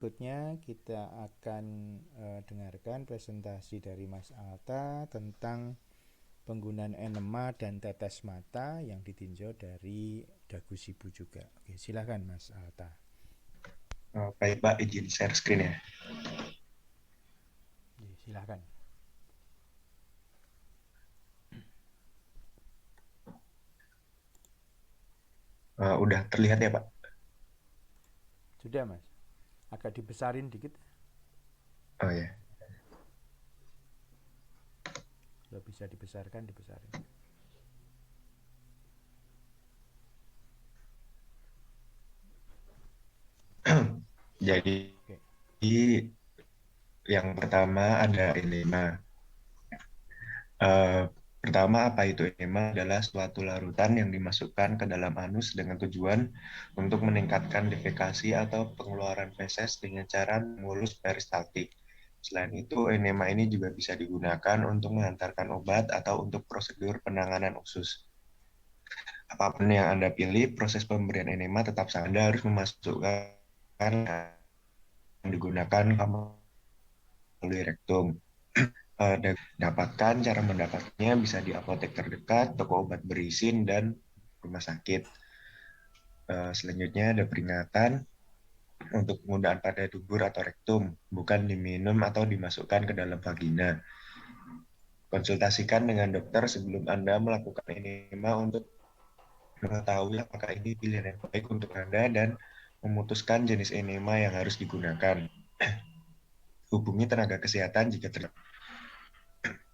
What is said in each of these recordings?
Berikutnya kita akan dengarkan presentasi dari Mas Alta tentang penggunaan enema dan tetes mata yang ditinjau dari dagu sibu juga. Oke, silakan Mas Alta. Baik Pak, izin share screen ya. Silakan. Udah terlihat ya Pak? Sudah Mas, agak dibesarin dikit. Oh ya. Kalau bisa dibesarkan, dibesarin. Jadi Oke. yang pertama ada enema. Eh, Pertama, apa itu enema? Adalah suatu larutan yang dimasukkan ke dalam anus dengan tujuan untuk meningkatkan defekasi atau pengeluaran feses dengan cara mulus peristaltik. Selain itu, enema ini juga bisa digunakan untuk mengantarkan obat atau untuk prosedur penanganan usus. Apapun yang Anda pilih, proses pemberian enema tetap sama. Anda harus memasukkan yang digunakan melalui rektum. Dapatkan cara mendapatnya bisa di apotek terdekat, toko obat berizin, dan rumah sakit. Selanjutnya ada peringatan untuk penggunaan pada dubur atau rektum, bukan diminum atau dimasukkan ke dalam vagina. Konsultasikan dengan dokter sebelum Anda melakukan enema untuk mengetahui apakah ini pilihan yang baik untuk Anda dan memutuskan jenis enema yang harus digunakan. Hubungi tenaga kesehatan jika terjadi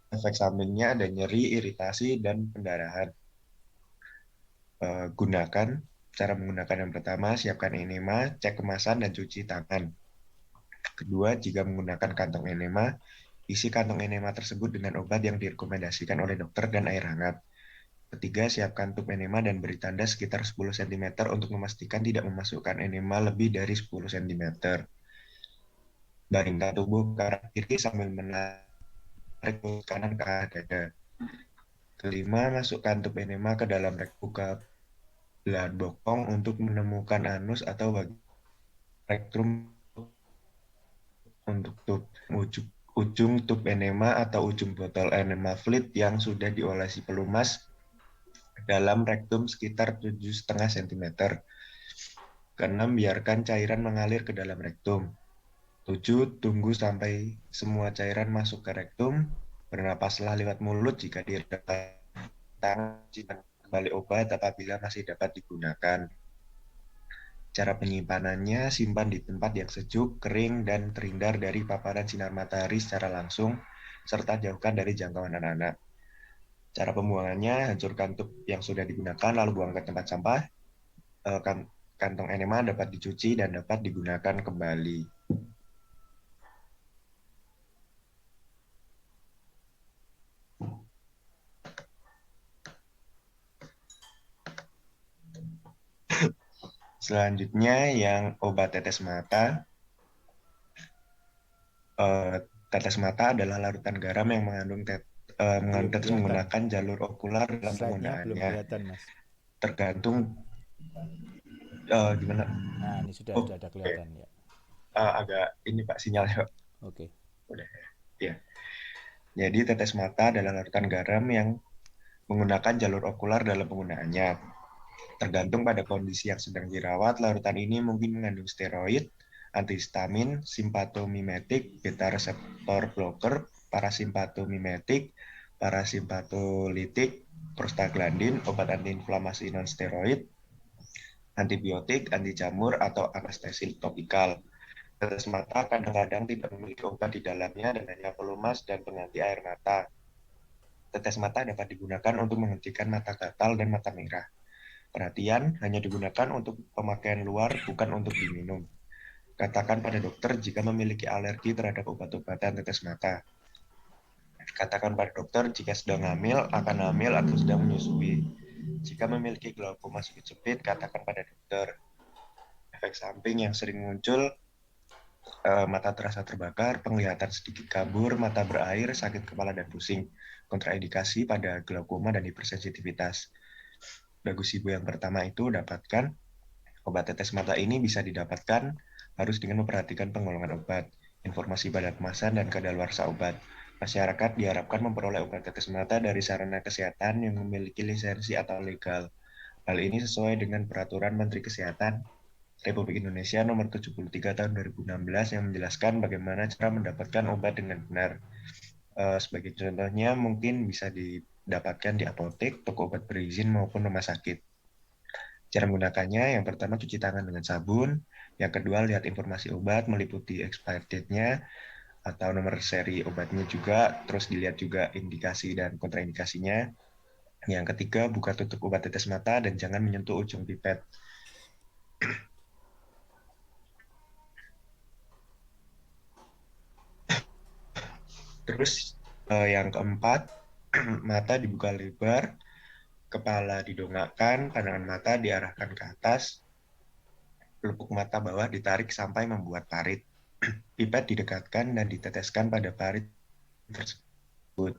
efek sampingnya ada nyeri, iritasi, dan pendarahan. Gunakan cara menggunakan yang pertama, siapkan enema, cek kemasan, dan cuci tangan. Kedua, jika menggunakan kantong enema, isi kantong enema tersebut dengan obat yang direkomendasikan oleh dokter dan air hangat. Ketiga, siapkan tub enema dan beri tanda sekitar 10 cm untuk memastikan tidak memasukkan enema lebih dari 10 cm. Baringkan tubuh ke arah kiri sambil menarik mulut kanan ke arah dada. Kelima, masukkan tub enema ke dalam buka belahan bokong untuk menemukan anus atau bagian rektum untuk tub. Ujung tub enema atau ujung botol enema fluid yang sudah diolesi pelumas dalam rektum sekitar 7,5 cm. Keenam, biarkan cairan mengalir ke dalam rektum. 7. Tunggu sampai semua cairan masuk ke rektum. Bernapaslah lewat mulut jika dirasa kembali obat apabila masih dapat digunakan. Cara penyimpanan,nya simpan di tempat yang sejuk, kering, dan terhindar dari paparan sinar matahari secara langsung, serta jauhkan dari jangkauan anak-anak. Cara pembuangannya, hancurkan tub yang sudah digunakan, lalu buang ke tempat sampah. Kantong enema dapat dicuci dan dapat digunakan kembali. Selanjutnya, yang obat tetes mata. Eh, Tetes mata adalah larutan garam yang mengandung Belum tetes kelihatan. menggunakan jalur okular dalam Slide-nya belum penggunaannya. kelihatan Mas. Tergantung gimana. Nah, ini sudah Oh, sudah ada oke. kelihatan ya. Agak ini Pak sinyalnya Pak. Oke. Udah ya. Jadi tetes mata adalah larutan garam yang menggunakan jalur okular dalam penggunaannya. Tergantung pada kondisi yang sedang dirawat, larutan ini mungkin mengandung steroid, antihistamin, simpatomimetik, beta reseptor blocker, parasimpatomimetik, parasimpatolitik, prostaglandin, obat antiinflamasi non-steroid, antibiotik, anti jamur, atau anestesi topikal. Tetes mata kadang-kadang tidak memiliki obat di dalamnya dan hanya pelumas dan pengganti air mata. Tetes mata dapat digunakan untuk menghentikan mata gatal dan mata merah. Perhatian, hanya digunakan untuk pemakaian luar, bukan untuk diminum. Katakan pada dokter jika memiliki alergi terhadap obat-obatan tetes mata. Katakan pada dokter jika sedang hamil, akan hamil, atau sedang menyusui. Jika memiliki glaukoma sempit-sempit, katakan pada dokter. Efek samping yang sering muncul, mata terasa terbakar, penglihatan sedikit kabur, mata berair, sakit kepala dan pusing. Kontraindikasi pada glaukoma dan hipersensitivitas. Dagu sibu yang pertama itu dapatkan. Obat tetes mata ini bisa didapatkan harus dengan memperhatikan penggolongan obat, informasi pada kemasan, dan kadaluarsa obat. Masyarakat diharapkan memperoleh obat tetes mata dari sarana kesehatan yang memiliki lisensi atau legal. Hal ini sesuai dengan Peraturan Menteri Kesehatan Republik Indonesia Nomor 73 Tahun 2016 yang menjelaskan bagaimana cara mendapatkan obat dengan benar. Sebagai contohnya, mungkin bisa didapatkan di apotek, toko obat berizin, maupun rumah sakit. Cara menggunakannya, yang pertama cuci tangan dengan sabun, yang kedua lihat informasi obat meliputi expired date-nya atau nomor seri obatnya juga, terus dilihat juga indikasi dan kontraindikasinya. Yang ketiga, buka tutup obat tetes mata dan jangan menyentuh ujung pipet. Terus yang keempat, mata dibuka lebar, kepala didongakkan, pandangan mata diarahkan ke atas, pelupuk mata bawah ditarik sampai membuat parit. Pipet didekatkan dan diteteskan pada parit tersebut.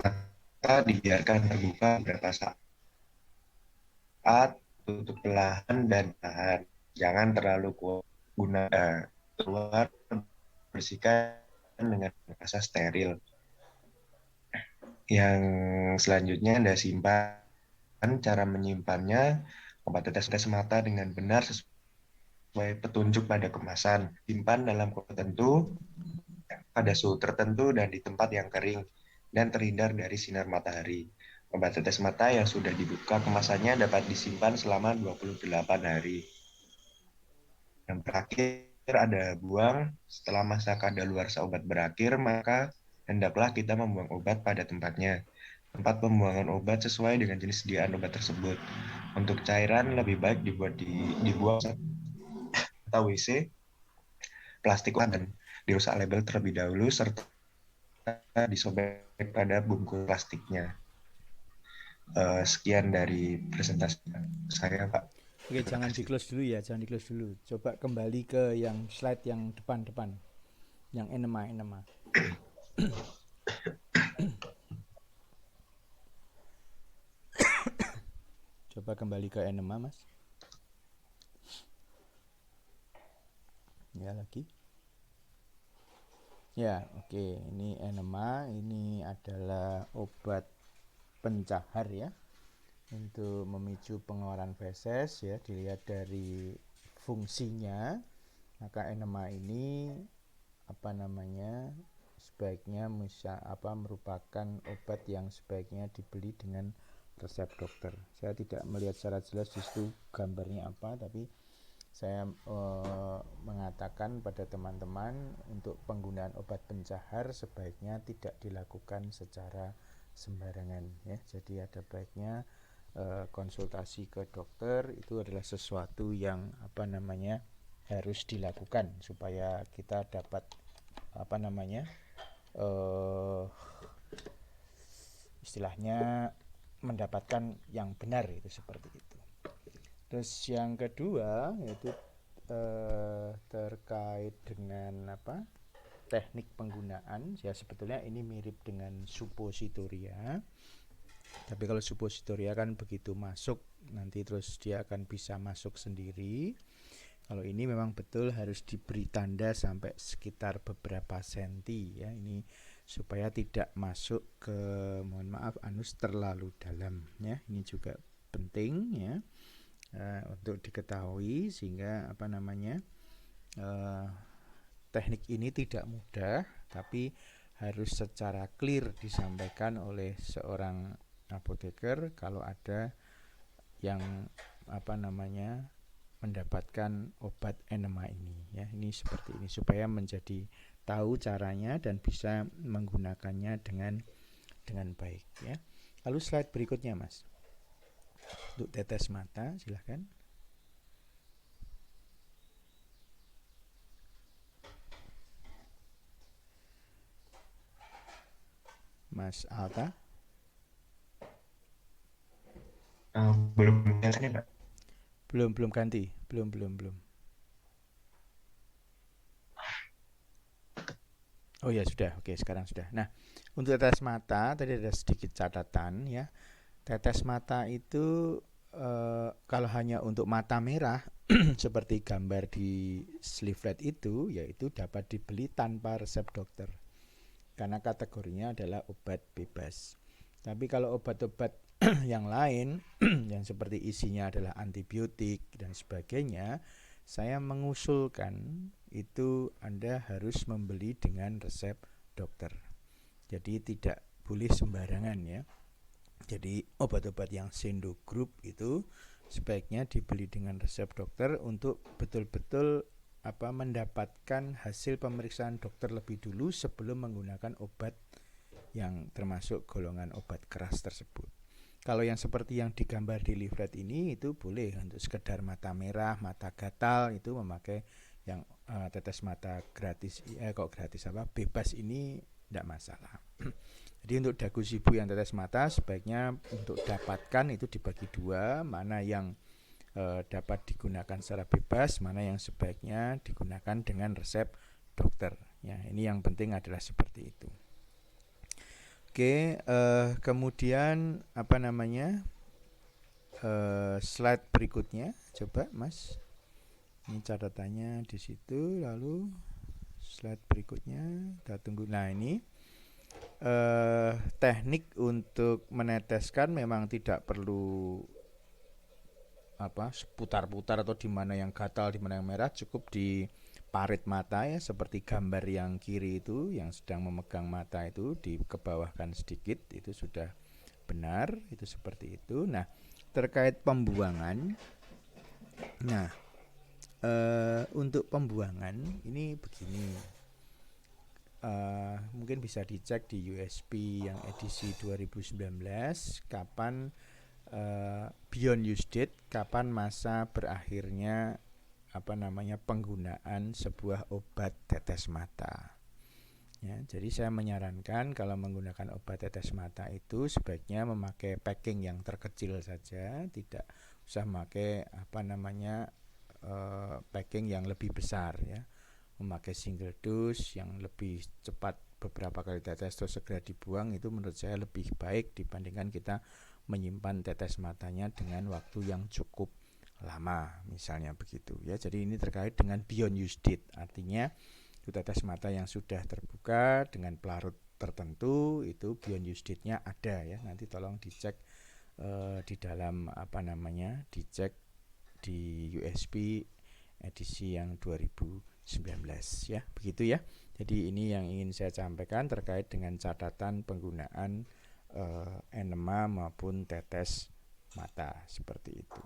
Mata dibiarkan terbuka beberapa saat, tutup perlahan dan tahan. Jangan terlalu kuat keluar, bersihkan dengan basah steril. Yang selanjutnya Anda simpan. Cara menyimpannya, obat tetes mata dengan benar sesuai petunjuk pada kemasan. Simpan dalam kotak tertentu, pada suhu tertentu, dan di tempat yang kering dan terhindar dari sinar matahari. Obat tetes mata yang sudah dibuka kemasannya dapat disimpan selama 28 hari. Yang terakhir ada buang. Setelah masa kadaluarsa obat berakhir, maka hendaklah kita membuang obat pada tempatnya. Tempat pembuangan obat sesuai dengan jenis sediaan obat tersebut. Untuk cairan lebih baik dibuang atau WC, plastik dan dirusak label terlebih dahulu serta disobek pada bungkus plastiknya. Sekian dari presentasi saya, Pak. Oke, Terima jangan di kasih. close dulu ya, jangan di close dulu. Coba kembali ke yang slide yang depan-depan, yang enema, enema. Coba kembali ke enema, Mas. Ya, lagi. Ya, oke. Ini enema, ini adalah obat pencahar ya, untuk memicu pengeluaran feses ya. Dilihat dari fungsinya, maka enema ini sebaiknya merupakan obat yang sebaiknya dibeli dengan resep dokter. Saya tidak melihat secara jelas di situ gambarnya apa, tapi saya mengatakan pada teman-teman untuk penggunaan obat pencahar sebaiknya tidak dilakukan secara sembarangan ya. Jadi ada baiknya konsultasi ke dokter, itu adalah sesuatu yang harus dilakukan supaya kita dapat istilahnya mendapatkan yang benar, itu seperti itu. Terus yang kedua yaitu terkait dengan teknik penggunaan ya. Sebetulnya ini mirip dengan suppositoria, tapi kalau suppositoria kan begitu masuk nanti terus dia akan bisa masuk sendiri. Kalau ini memang betul harus diberi tanda sampai sekitar beberapa senti ya, ini supaya tidak masuk ke anus terlalu dalam ya. Ini juga penting ya untuk diketahui, sehingga teknik ini tidak mudah, tapi harus secara clear disampaikan oleh seorang apoteker kalau ada yang mendapatkan obat enema ini ya. Ini seperti ini supaya menjadi tahu caranya dan bisa menggunakannya dengan baik ya. Lalu slide berikutnya, Mas. Untuk tetes mata, silahkan. Mas Alta. Belum kelihatan ya, Pak? Belum ganti. Belum. Oh ya sudah, oke sekarang sudah. Nah, untuk tetes mata tadi ada sedikit catatan ya. Tetes mata itu kalau hanya untuk mata merah seperti gambar di leaflet itu, yaitu dapat dibeli tanpa resep dokter karena kategorinya adalah obat bebas. Tapi kalau obat-obat yang lain yang seperti isinya adalah antibiotik dan sebagainya, saya mengusulkan itu Anda harus membeli dengan resep dokter. Jadi tidak boleh sembarangan ya. Jadi obat-obat yang Sendo Group itu sebaiknya dibeli dengan resep dokter untuk betul-betul mendapatkan hasil pemeriksaan dokter lebih dulu sebelum menggunakan obat yang termasuk golongan obat keras tersebut. Kalau yang seperti yang digambar di leaflet ini itu boleh untuk sekedar mata merah, mata gatal itu memakai yang tetes mata gratis, bebas ini tidak masalah. Jadi untuk dagu sibu yang tetes mata sebaiknya untuk dapatkan itu dibagi dua, mana yang dapat digunakan secara bebas, mana yang sebaiknya digunakan dengan resep dokter. Ya, ini yang penting adalah seperti itu. Oke, kemudian slide berikutnya, coba Mas. Ini catatannya di situ, lalu slide berikutnya kita tunggu. Nah ini teknik untuk meneteskan memang tidak perlu putar-putar atau di mana yang gatal, di mana yang merah, cukup di parit mata ya, seperti gambar yang kiri itu yang sedang memegang mata itu dikebawahkan sedikit, itu sudah benar, itu seperti itu. Nah, terkait pembuangan, nah untuk pembuangan ini begini, mungkin bisa dicek di USP yang edisi 2019 kapan beyond use date, kapan masa berakhirnya penggunaan sebuah obat tetes mata. Ya, jadi saya menyarankan kalau menggunakan obat tetes mata itu sebaiknya memakai packing yang terkecil saja, tidak usah memakai packing yang lebih besar ya. Memakai single dose yang lebih cepat, beberapa kali tetes terus segera dibuang, itu menurut saya lebih baik dibandingkan kita menyimpan tetes matanya dengan waktu yang cukup lama, misalnya begitu ya. Jadi ini terkait dengan beyond use date, artinya itu tetes mata yang sudah terbuka dengan pelarut tertentu, itu beyond use date-nya ada ya. Nanti tolong dicek di dalam dicek di USP edisi yang 2019 ya, begitu ya. Jadi ini yang ingin saya sampaikan terkait dengan catatan penggunaan enema maupun tetes mata seperti itu.